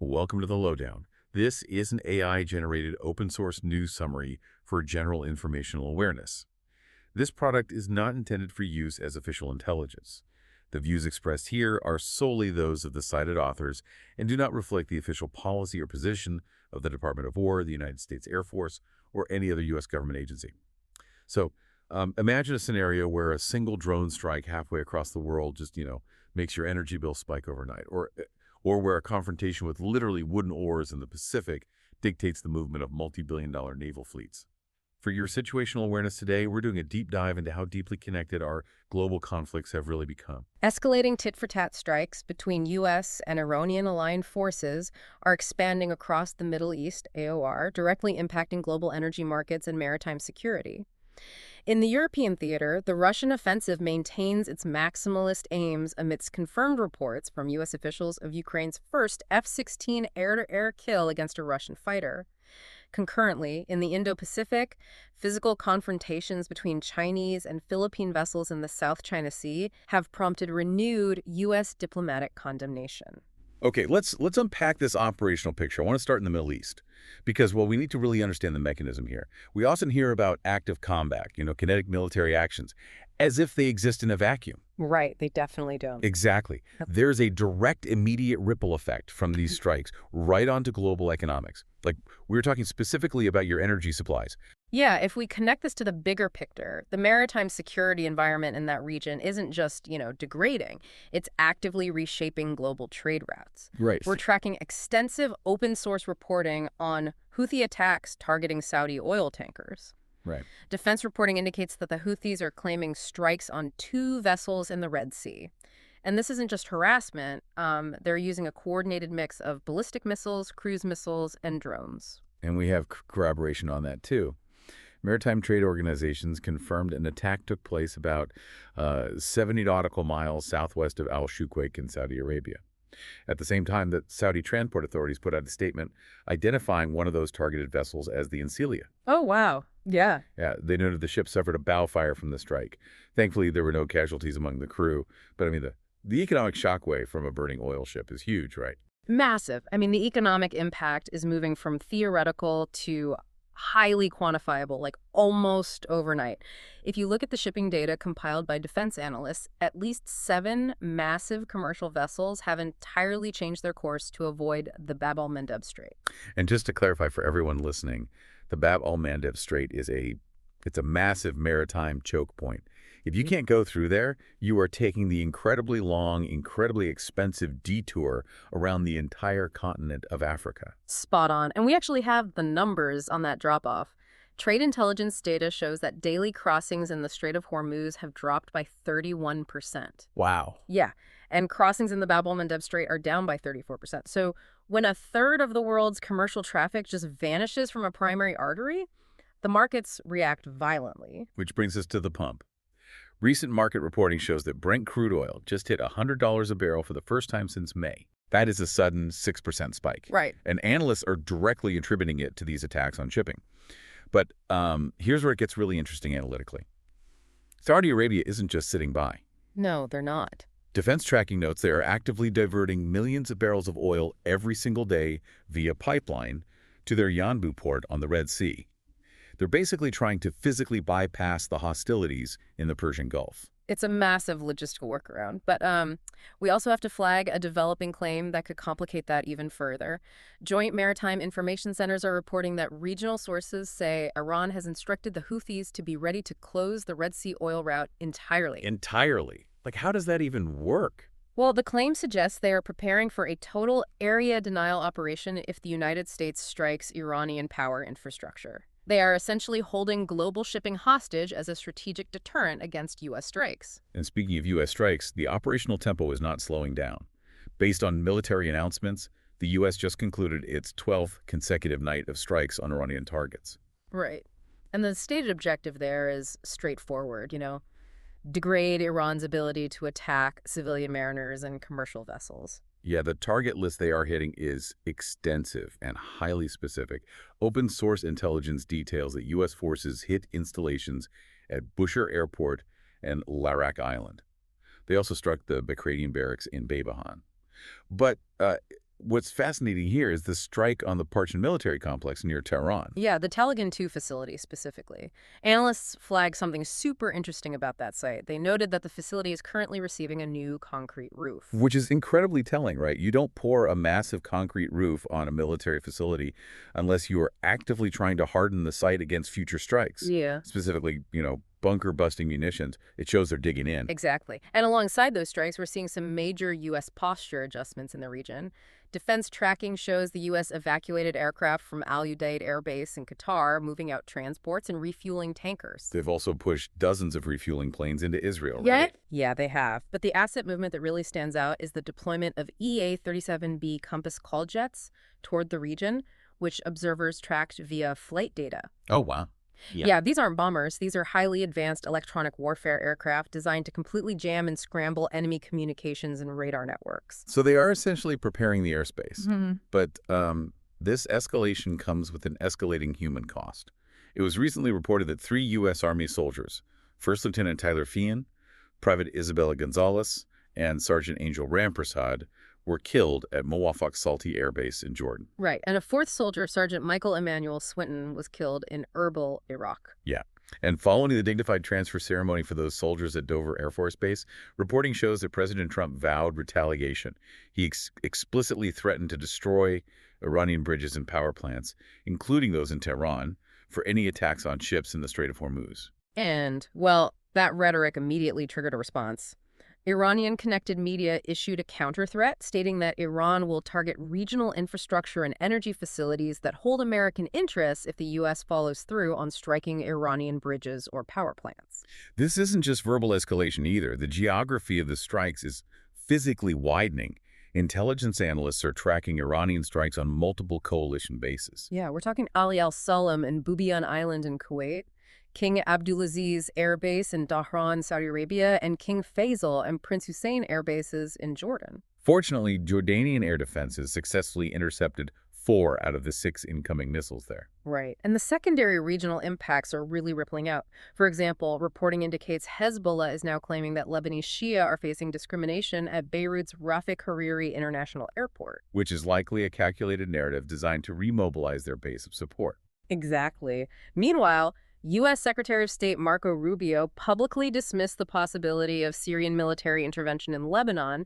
Welcome to the Lowdown. This is an AI-generated open-source news summary for general informational awareness. This product is not intended for use as official intelligence. The views expressed here are solely those of the cited authors and do not reflect the official policy or position of the Department of War, the United States Air Force, or any other U.S. government agency. So, imagine a scenario where a single drone strike halfway across the world just, makes your energy bill spike overnight, or where a confrontation with literally wooden oars in the Pacific dictates the movement of multi-billion-dollar naval fleets. For your situational awareness today, we're doing a deep dive into how deeply connected our global conflicts have really become. Escalating tit-for-tat strikes between U.S. and Iranian-aligned forces are expanding across the Middle East, AOR, directly impacting global energy markets and maritime security. In the European theater, the Russian offensive maintains its maximalist aims amidst confirmed reports from U.S. officials of Ukraine's first F-16 air-to-air kill against a Russian fighter. Concurrently, in the Indo-Pacific, physical confrontations between Chinese and Philippine vessels in the South China Sea have prompted renewed U.S. diplomatic condemnation. Okay, let's unpack this operational picture. I want to start in the Middle East because, well, we need to really understand the mechanism here. We often hear about active combat, kinetic military actions, as if they exist in a vacuum. Right, they definitely don't. Exactly. There's a direct, immediate ripple effect from these strikes right onto global economics. Like, we were talking specifically about your energy supplies. Yeah, if we connect this to the bigger picture, the maritime security environment in that region isn't just, degrading. It's actively reshaping global trade routes. Right. We're tracking extensive open-source reporting on Houthi attacks targeting Saudi oil tankers. Right. Defense reporting indicates that the Houthis are claiming strikes on 2 vessels in the Red Sea. And this isn't just harassment. They're using a coordinated mix of ballistic missiles, cruise missiles, and drones. And we have corroboration on that, too. Maritime trade organizations confirmed an attack took place about 70 nautical miles southwest of al-Shuqaiq in Saudi Arabia. At the same time, the Saudi transport authorities put out a statement identifying one of those targeted vessels as the Encilia. Oh, wow. Yeah. Yeah, they noted the ship suffered a bow fire from the strike. Thankfully, there were no casualties among the crew. But, the economic shockwave from a burning oil ship is huge, right? Massive. The economic impact is moving from theoretical to highly quantifiable, like almost overnight. If you look at the shipping data compiled by defense analysts, at least 7 massive commercial vessels have entirely changed their course to avoid the Bab al-Mandeb Strait. And just to clarify for everyone listening, the Bab al-Mandeb Strait is a massive maritime choke point. If you can't go through there, you are taking the incredibly long, incredibly expensive detour around the entire continent of Africa. Spot on. And we actually have the numbers on that drop-off. Trade intelligence data shows that daily crossings in the Strait of Hormuz have dropped by 31%. Wow. Yeah. And crossings in the Bab al-Mandeb Strait are down by 34%. So when a third of the world's commercial traffic just vanishes from a primary artery, the markets react violently. Which brings us to the pump. Recent market reporting shows that Brent crude oil just hit $100 a barrel for the first time since May. That is a sudden 6% spike. Right. And analysts are directly attributing it to these attacks on shipping. But here's where it gets really interesting analytically. Saudi Arabia isn't just sitting by. No, they're not. Defense tracking notes they are actively diverting millions of barrels of oil every single day via pipeline to their Yanbu port on the Red Sea. They're basically trying to physically bypass the hostilities in the Persian Gulf. It's a massive logistical workaround, but we also have to flag a developing claim that could complicate that even further. Joint Maritime Information Centers are reporting that regional sources say Iran has instructed the Houthis to be ready to close the Red Sea oil route entirely. Entirely? Like, how does that even work? Well, the claim suggests they are preparing for a total area denial operation if the United States strikes Iranian power infrastructure. They are essentially holding global shipping hostage as a strategic deterrent against U.S. strikes. And speaking of U.S. strikes, the operational tempo is not slowing down. Based on military announcements, the U.S. just concluded its 12th consecutive night of strikes on Iranian targets. Right. And the stated objective there is straightforward, degrade Iran's ability to attack civilian mariners and commercial vessels. Yeah, the target list they are hitting is extensive and highly specific. Open source intelligence details that U.S. forces hit installations at Bushehr Airport and Larak Island. They also struck the Bakradian barracks in Baybahan. But What's fascinating here is the strike on the Parchin military complex near Tehran. Yeah, the Taliban 2 facility specifically. Analysts flagged something super interesting about that site. They noted that the facility is currently receiving a new concrete roof. Which is incredibly telling, right? You don't pour a massive concrete roof on a military facility unless you are actively trying to harden the site against future strikes. Yeah. Specifically, bunker-busting munitions. It shows they're digging in. Exactly. And alongside those strikes, we're seeing some major U.S. posture adjustments in the region. Defense tracking shows the U.S. evacuated aircraft from al-Udeid Air Base in Qatar, moving out transports and refueling tankers. They've also pushed dozens of refueling planes into Israel, Yeah? right? Yeah, they have. But the asset movement that really stands out is the deployment of EA-37B Compass call jets toward the region, which observers tracked via flight data. Oh, wow. Yeah, these aren't bombers. These are highly advanced electronic warfare aircraft designed to completely jam and scramble enemy communications and radar networks. So they are essentially preparing the airspace. Mm-hmm. But this escalation comes with an escalating human cost. It was recently reported that 3 U.S. Army soldiers, First Lieutenant Tyler Feehan, Private Isabella Gonzalez, and Sergeant Angel Rampersad, were killed at Muwafaq Salti Air Base in Jordan. Right, and a 4th soldier, Sergeant Michael Emmanuel Swinton, was killed in Erbil, Iraq. Yeah. And following the dignified transfer ceremony for those soldiers at Dover Air Force Base, reporting shows that President Trump vowed retaliation. He explicitly threatened to destroy Iranian bridges and power plants, including those in Tehran, for any attacks on ships in the Strait of Hormuz. And, well, that rhetoric immediately triggered a response. Iranian-connected media issued a counter-threat stating that Iran will target regional infrastructure and energy facilities that hold American interests if the U.S. follows through on striking Iranian bridges or power plants. This isn't just verbal escalation either. The geography of the strikes is physically widening. Intelligence analysts are tracking Iranian strikes on multiple coalition bases. Yeah, we're talking Ali al-Salam and Bubiyan Island in Kuwait, King Abdulaziz Air Base in Dhahran, Saudi Arabia, and King Faisal and Prince Hussein air bases in Jordan. Fortunately, Jordanian air defenses successfully intercepted 4 out of the 6 incoming missiles there. Right. And the secondary regional impacts are really rippling out. For example, reporting indicates Hezbollah is now claiming that Lebanese Shia are facing discrimination at Beirut's Rafik Hariri International Airport. Which is likely a calculated narrative designed to remobilize their base of support. Exactly. Meanwhile, U.S. Secretary of State Marco Rubio publicly dismissed the possibility of Syrian military intervention in Lebanon,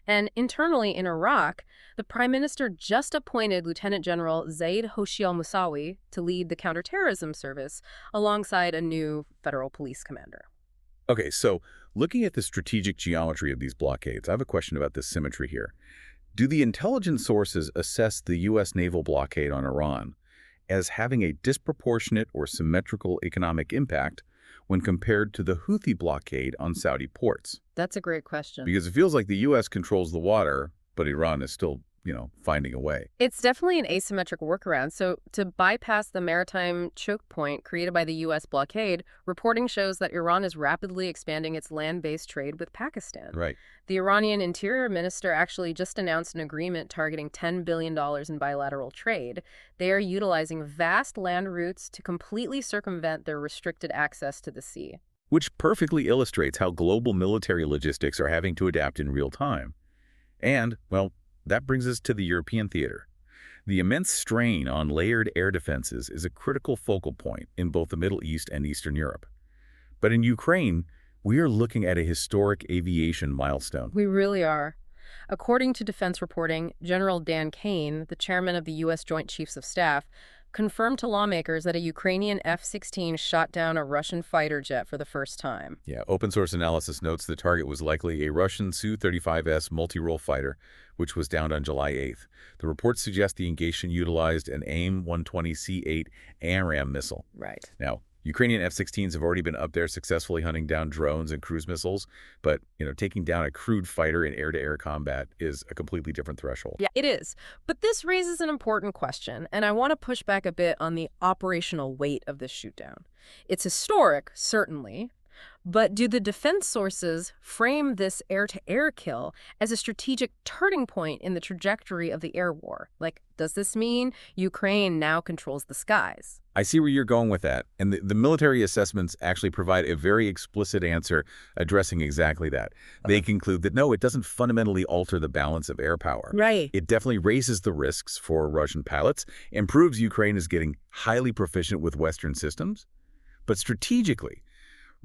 and internally in Iraq, the Prime Minister just appointed Lieutenant General Zaid Hoshi al-Musawi to lead the counterterrorism service alongside a new federal police commander. Okay, so looking at the strategic geometry of these blockades, I have a question about this symmetry here. Do the intelligence sources assess the U.S. naval blockade on Iran as having a disproportionate or symmetrical economic impact when compared to the Houthi blockade on Saudi ports? That's a great question. Because it feels like the U.S. controls the water, but Iran is still, finding a way. It's definitely an asymmetric workaround. So to bypass the maritime choke point created by the U.S. blockade, reporting shows that Iran is rapidly expanding its land-based trade with Pakistan. Right. The Iranian interior minister actually just announced an agreement targeting $10 billion in bilateral trade. They are utilizing vast land routes to completely circumvent their restricted access to the sea. Which perfectly illustrates how global military logistics are having to adapt in real time. And, well, that brings us to the European theater. The immense strain on layered air defenses is a critical focal point in both the Middle East and Eastern Europe. But in Ukraine, we are looking at a historic aviation milestone. We really are. According to Defense Reporting, General Dan Kane, the chairman of the U.S. Joint Chiefs of Staff, confirmed to lawmakers that a Ukrainian F-16 shot down a Russian fighter jet for the first time. Yeah, open-source analysis notes the target was likely a Russian Su-35S multi-role fighter, which was downed on July 8th. The reports suggest the engagement utilized an AIM-120C8 AMRAAM missile. Right. Now, Ukrainian F-16s have already been up there successfully hunting down drones and cruise missiles, but, taking down a crewed fighter in air-to-air combat is a completely different threshold. Yeah, it is. But this raises an important question, and I want to push back a bit on the operational weight of this shootdown. It's historic, certainly, But do the defense sources frame this air-to-air kill as a strategic turning point in the trajectory of the air war? Like, does this mean Ukraine now controls the skies? I see where you're going with that, and the military assessments actually provide a very explicit answer addressing exactly that. They conclude that no, it doesn't fundamentally alter the balance of air power. Right. It definitely raises the risks for Russian pilots and proves Ukraine is getting highly proficient with Western systems. But strategically,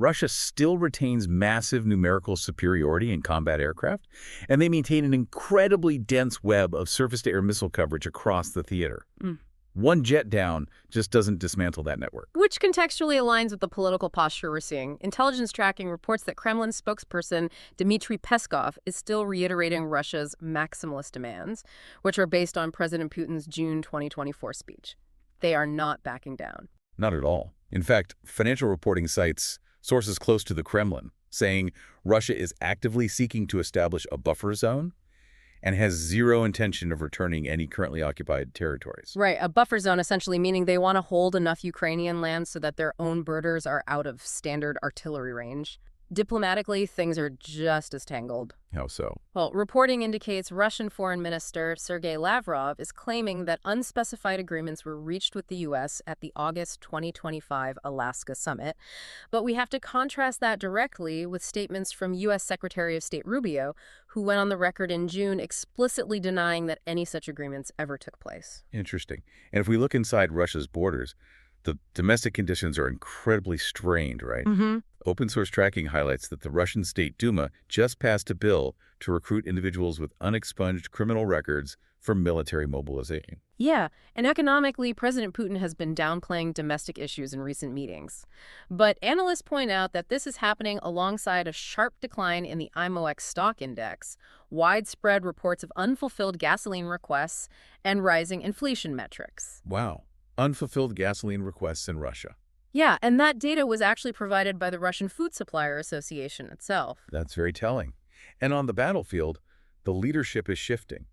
Russia still retains massive numerical superiority in combat aircraft, and they maintain an incredibly dense web of surface-to-air missile coverage across the theater. One jet down just doesn't dismantle that network. Which contextually aligns with the political posture we're seeing. Intelligence tracking reports that Kremlin spokesperson Dmitry Peskov is still reiterating Russia's maximalist demands, which are based on President Putin's June 2024 speech. They are not backing down. Not at all. In fact, financial reporting cites sources close to the Kremlin, saying Russia is actively seeking to establish a buffer zone and has zero intention of returning any currently occupied territories. Right, a buffer zone essentially meaning they want to hold enough Ukrainian land so that their own birders are out of standard artillery range. Diplomatically, things are just as tangled. How so? Well, reporting indicates Russian Foreign Minister Sergei Lavrov is claiming that unspecified agreements were reached with the U.S. at the August 2025 Alaska summit. But we have to contrast that directly with statements from U.S. Secretary of State Rubio, who went on the record in June explicitly denying that any such agreements ever took place. Interesting. And if we look inside Russia's borders, the domestic conditions are incredibly strained, right? Open source tracking highlights that the Russian State Duma just passed a bill to recruit individuals with unexpunged criminal records for military mobilization. Yeah, and economically, President Putin has been downplaying domestic issues in recent meetings. But analysts point out that this is happening alongside a sharp decline in the IMOX stock index, widespread reports of unfulfilled gasoline requests, and rising inflation metrics. Wow. Unfulfilled gasoline requests in Russia. Yeah, and that data was actually provided by the Russian Food Supplier Association itself. That's very telling. And on the battlefield, the leadership is shifting.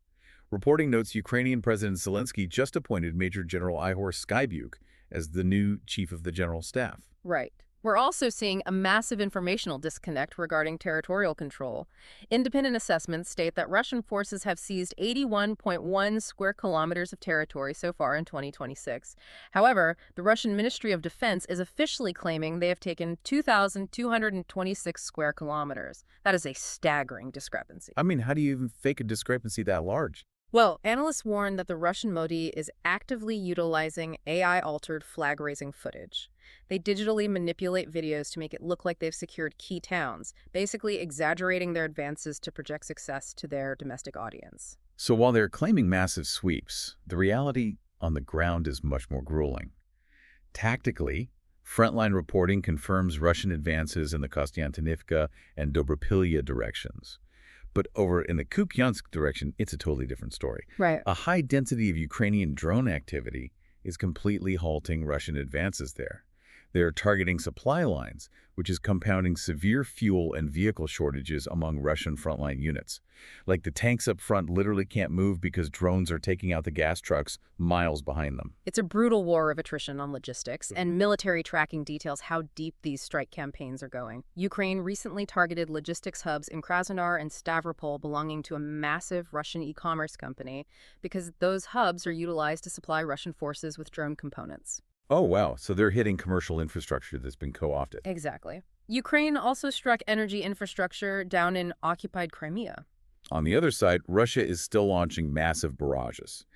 Reporting notes Ukrainian President Zelensky just appointed Major General Ihor Skybyuk as the new chief of the general staff. Right. We're also seeing a massive informational disconnect regarding territorial control. Independent assessments state that Russian forces have seized 81.1 square kilometers of territory so far in 2026. However, the Russian Ministry of Defense is officially claiming they have taken 2,226 square kilometers. That is a staggering discrepancy. I mean, how do you even fake a discrepancy that large? Well, analysts warn that the Russian Modi is actively utilizing AI-altered flag-raising footage. They digitally manipulate videos to make it look like they've secured key towns, basically exaggerating their advances to project success to their domestic audience. So while they're claiming massive sweeps, the reality on the ground is much more grueling. Tactically, frontline reporting confirms Russian advances in the Kostiantynivka and Dobropilya directions. But over in the Kupiansk direction, it's a totally different story. Right. A high density of Ukrainian drone activity is completely halting Russian advances there. They're targeting supply lines, which is compounding severe fuel and vehicle shortages among Russian frontline units. Like the tanks up front literally can't move because drones are taking out the gas trucks miles behind them. It's a brutal war of attrition on logistics, and military tracking details how deep these strike campaigns are going. Ukraine recently targeted logistics hubs in Krasnodar and Stavropol belonging to a massive Russian e-commerce company because those hubs are utilized to supply Russian forces with drone components. Oh, wow. So they're hitting commercial infrastructure that's been co-opted. Exactly. Ukraine also struck energy infrastructure down in occupied Crimea. On the other side, Russia is still launching massive barrages.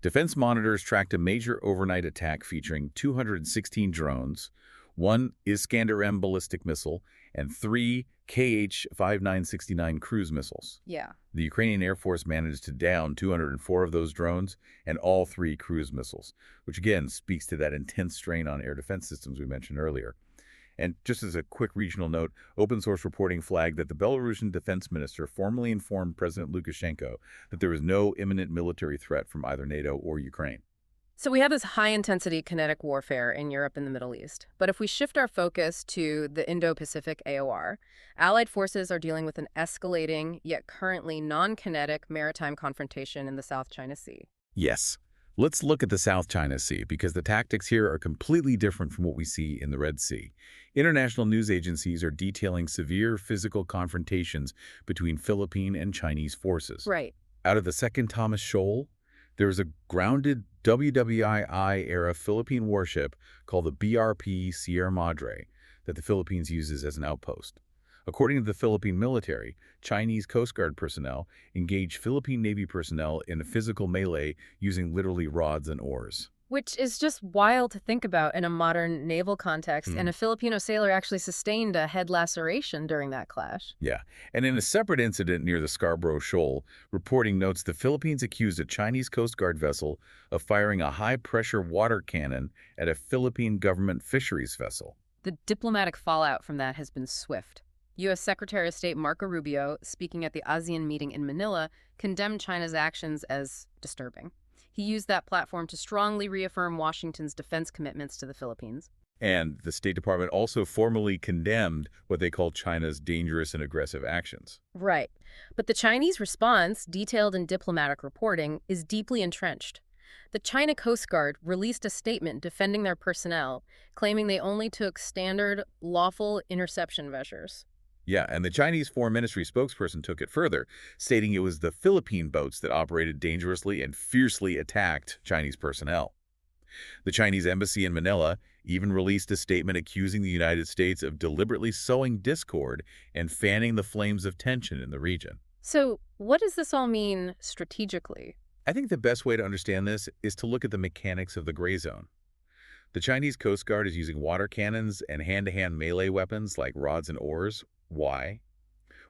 Defense monitors tracked a major overnight attack featuring 216 drones, one Iskander-M ballistic missile, and 3 Kh-5969 cruise missiles. Yeah. The Ukrainian Air Force managed to down 204 of those drones and all 3 cruise missiles, which again speaks to that intense strain on air defense systems we mentioned earlier. And just as a quick regional note, open source reporting flagged that the Belarusian defense minister formally informed President Lukashenko that there was no imminent military threat from either NATO or Ukraine. So we have this high-intensity kinetic warfare in Europe and the Middle East. But if we shift our focus to the Indo-Pacific AOR, Allied forces are dealing with an escalating, yet currently non-kinetic maritime confrontation in the South China Sea. Yes, Let's look at the South China Sea because the tactics here are completely different from what we see in the Red Sea. International news agencies are detailing severe physical confrontations between Philippine and Chinese forces. Right. Out of the Second Thomas Shoal, there is a grounded WWII-era Philippine warship called the BRP Sierra Madre that the Philippines uses as an outpost. According to the Philippine military, Chinese Coast Guard personnel engaged Philippine Navy personnel in a physical melee using literally rods and oars. Which is just wild to think about in a modern naval context, and a Filipino sailor actually sustained a head laceration during that clash. Yeah, and in a separate incident near the Scarborough Shoal, reporting notes the Philippines accused a Chinese Coast Guard vessel of firing a high-pressure water cannon at a Philippine government fisheries vessel. The diplomatic fallout from that has been swift. U.S. Secretary of State Marco Rubio, speaking at the ASEAN meeting in Manila, condemned China's actions as disturbing. He used that platform to strongly reaffirm Washington's defense commitments to the Philippines. And the State Department also formally condemned what they called China's dangerous and aggressive actions. Right. But the Chinese response, detailed in diplomatic reporting, is deeply entrenched. The China Coast Guard released a statement defending their personnel, claiming they only took standard, lawful interception measures. Yeah, and the Chinese Foreign Ministry spokesperson took it further, stating it was the Philippine boats that operated dangerously and fiercely attacked Chinese personnel. The Chinese embassy in Manila even released a statement accusing the United States of deliberately sowing discord and fanning the flames of tension in the region. So, what does this all mean strategically? I think the best way to understand this is to look at the mechanics of the gray zone. The Chinese Coast Guard is using water cannons and hand-to-hand melee weapons like rods and oars. Why?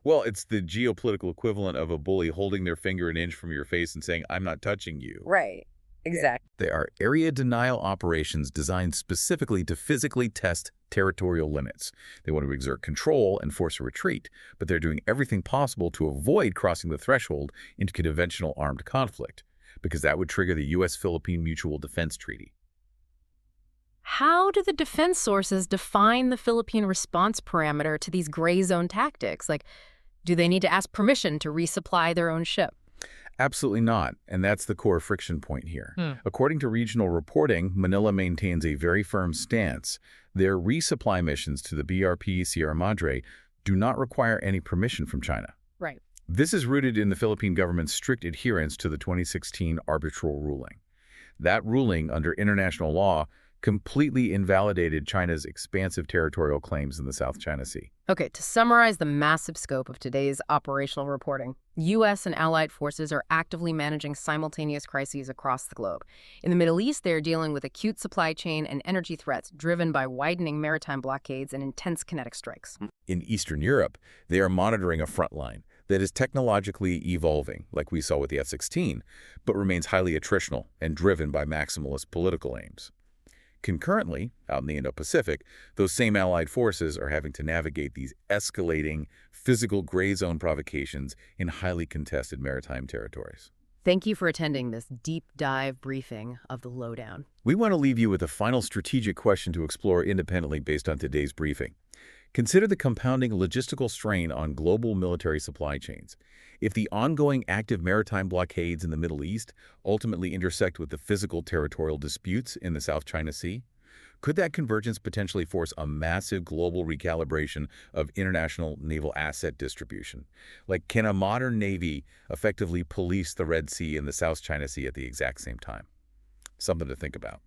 Well, it's the geopolitical equivalent of a bully holding their finger an inch from your face and saying, "I'm not touching you." Right. Exactly. They are area denial operations designed specifically to physically test territorial limits. They want to exert control and force a retreat, but they're doing everything possible to avoid crossing the threshold into conventional armed conflict, because that would trigger the U.S.-Philippine Mutual Defense Treaty. How do the defense sources define the Philippine response parameter to these gray zone tactics? Like, do they need to ask permission to resupply their own ship? Absolutely not, and that's the core friction point here. According to regional reporting, Manila maintains a very firm stance. Their resupply missions to the BRP Sierra Madre do not require any permission from China. Right. This is rooted in the Philippine government's strict adherence to the 2016 arbitral ruling. That ruling, under international law, completely invalidated China's expansive territorial claims in the South China Sea. Okay, to summarize the massive scope of today's operational reporting, U.S. and allied forces are actively managing simultaneous crises across the globe. In the Middle East, they are dealing with acute supply chain and energy threats driven by widening maritime blockades and intense kinetic strikes. In Eastern Europe, they are monitoring a front line that is technologically evolving, like we saw with the F-16, but remains highly attritional and driven by maximalist political aims. Concurrently, out in the Indo-Pacific, those same allied forces are having to navigate these escalating physical gray zone provocations in highly contested maritime territories. Thank you for attending this deep dive briefing of the Lowdown. We want to leave you with a final strategic question to explore independently based on today's briefing. Consider the compounding logistical strain on global military supply chains. If the ongoing active maritime blockades in the Middle East ultimately intersect with the physical territorial disputes in the South China Sea, could that convergence potentially force a massive global recalibration of international naval asset distribution? Like, can a modern navy effectively police the Red Sea and the South China Sea at the exact same time? Something to think about.